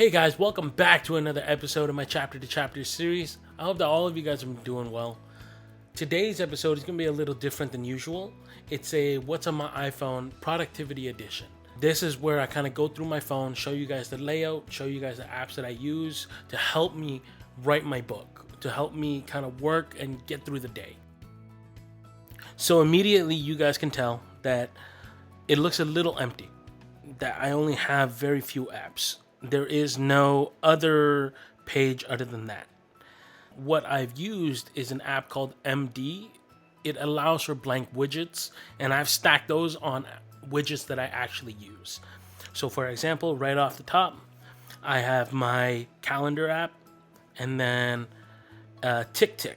Hey guys, welcome back to another episode of my Chapter to Chapter series. I hope that all of you guys are doing well. Today's episode is going to be a little different than usual. It's a What's on My iPhone productivity edition. This is where I kind of go through my phone, show you guys the layout, show you guys the apps that I use to help me write my book, to help me kind of work and get through the day. So immediately you guys can tell that it looks a little empty, that I only have very few apps. There is no other page other than that. What I've used is an app called MD. It allows for blank widgets, and I've stacked those on widgets that I actually use. So for example, right off the top, I have my calendar app, and then TickTick.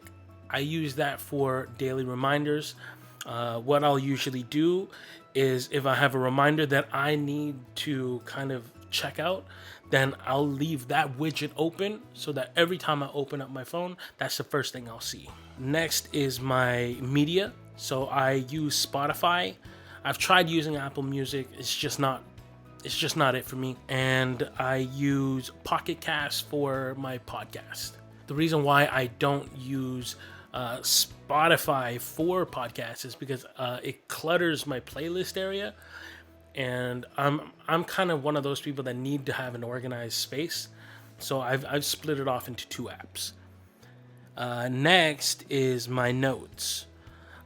I use that for daily reminders. What I'll usually do is if I have a reminder that I need to kind of check out, then I'll leave that widget open so that every time I open up my phone, that's the first thing I'll see. Next is my media. So I use Spotify. I've tried using Apple Music. It's just not it for me. And I use Pocket Cast for my podcast. The reason why I don't use Spotify for podcasts is because it clutters my playlist area, and I'm kind of one of those people that need to have an organized space, so I've split it off into two apps. Next is my notes.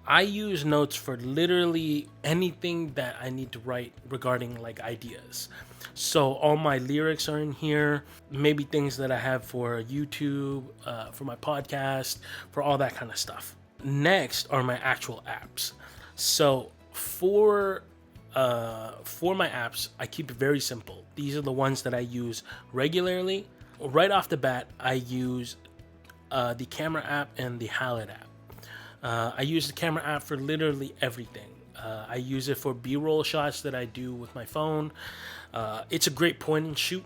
I use notes for literally anything that I need to write regarding like ideas. So all my lyrics are in here, maybe things that I have for YouTube, for my podcast, for all that kind of stuff. Next are my actual apps. So for my apps, I keep it very simple. These are the ones that I use regularly. Right off the bat, I use the camera app and the Halid app. I use the camera app for literally everything. I use it for B-roll shots that I do with my phone. It's a great point and shoot.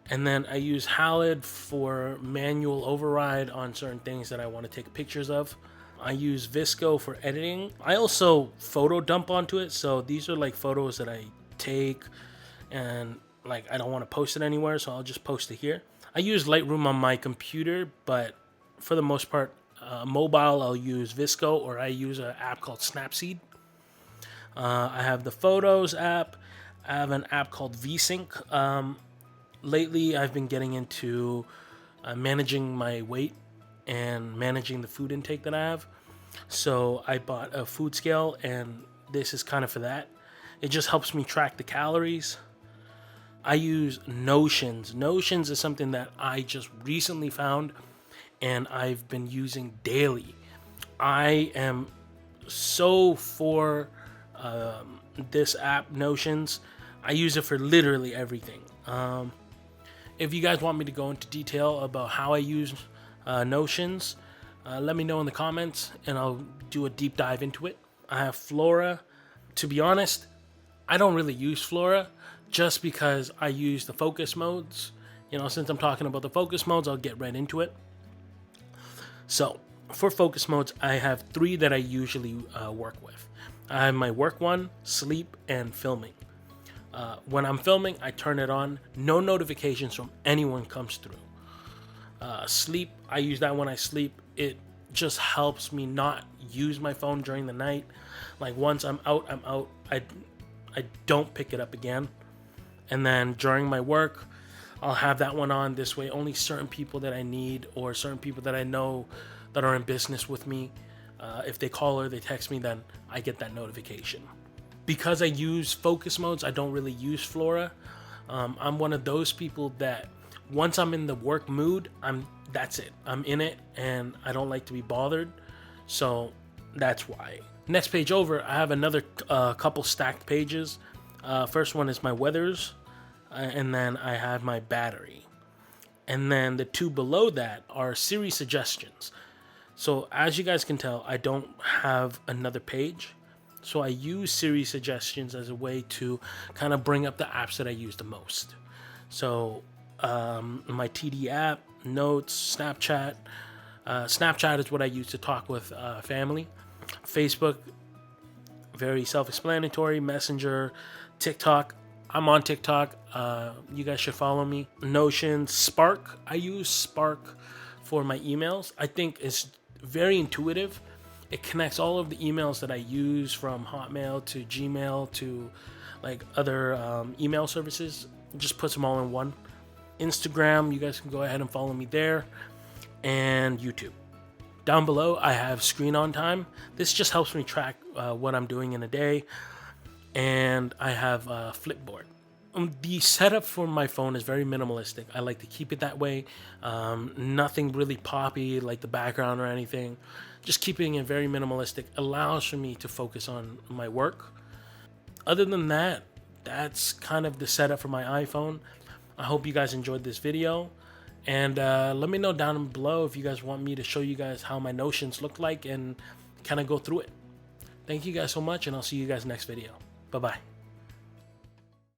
And then I use Halid for manual override on certain things that I want to take pictures of. I use Visco for editing. I also photo dump onto it. So these are like photos that I take and like I don't want to post it anywhere, so I'll just post it here. I use Lightroom on my computer, but for the most part, mobile, I'll use Visco, or I use an app called Snapseed. I have the Photos app. I have an app called VSync. Lately, I've been getting into managing my weight and managing the food intake that I have. So I bought a food scale, and this is kind of for that. It just helps me track the calories. I use Notions. Notions is something that I just recently found, and I've been using daily. I am so for this app, Notions. I use it for literally everything. If you guys want me to go into detail about how I use Notions, let me know in the comments, and I'll do a deep dive into it. I have Flora. To be honest, I don't really use Flora just because I use the focus modes. Since I'm talking about the focus modes, I'll get right into it. So for focus modes, I have 3 that I usually work with. I have my work one, sleep, and filming. When I'm filming, I turn it on. No notifications from anyone comes through. Sleep, I use that when I sleep. It just helps me not use my phone during the night. Like once I'm out, I'm out. I don't pick it up again. And then during my work, I'll have that one on. This way, only certain people that I need or certain people that I know that are in business with me, if they call or they text me, then I get that notification. Because I use focus modes, I don't really use Flora. I'm one of those people that once I'm in the work mood, that's it. I'm in it, and I don't like to be bothered. So that's why. Next page over, I have another couple stacked pages. First one is my weathers, and then I have my battery. And then the 2 below that are Siri suggestions. So as you guys can tell, I don't have another page. So I use Siri suggestions as a way to kind of bring up the apps that I use the most. So my TD app, Notes, Snapchat. Snapchat is what I use to talk with family. Facebook, very self-explanatory. Messenger, TikTok. I'm on TikTok. You guys should follow me. Notion, Spark. I use Spark for my emails. I think it's very intuitive. It connects all of the emails that I use from Hotmail to Gmail to like other email services. It just puts them all in one. Instagram, you guys can go ahead and follow me there, and YouTube. Down below, I have screen on time. This just helps me track what I'm doing in a day, and I have Flipboard. The setup for my phone is very minimalistic. I like to keep it that way. Nothing really poppy like the background or anything. Just keeping it very minimalistic allows for me to focus on my work. Other than that, that's kind of the setup for my iPhone. I hope you guys enjoyed this video. And let me know down below if you guys want me to show you guys how my Notions look like and kind of go through it. Thank you guys so much, and I'll see you guys next video. Bye-bye.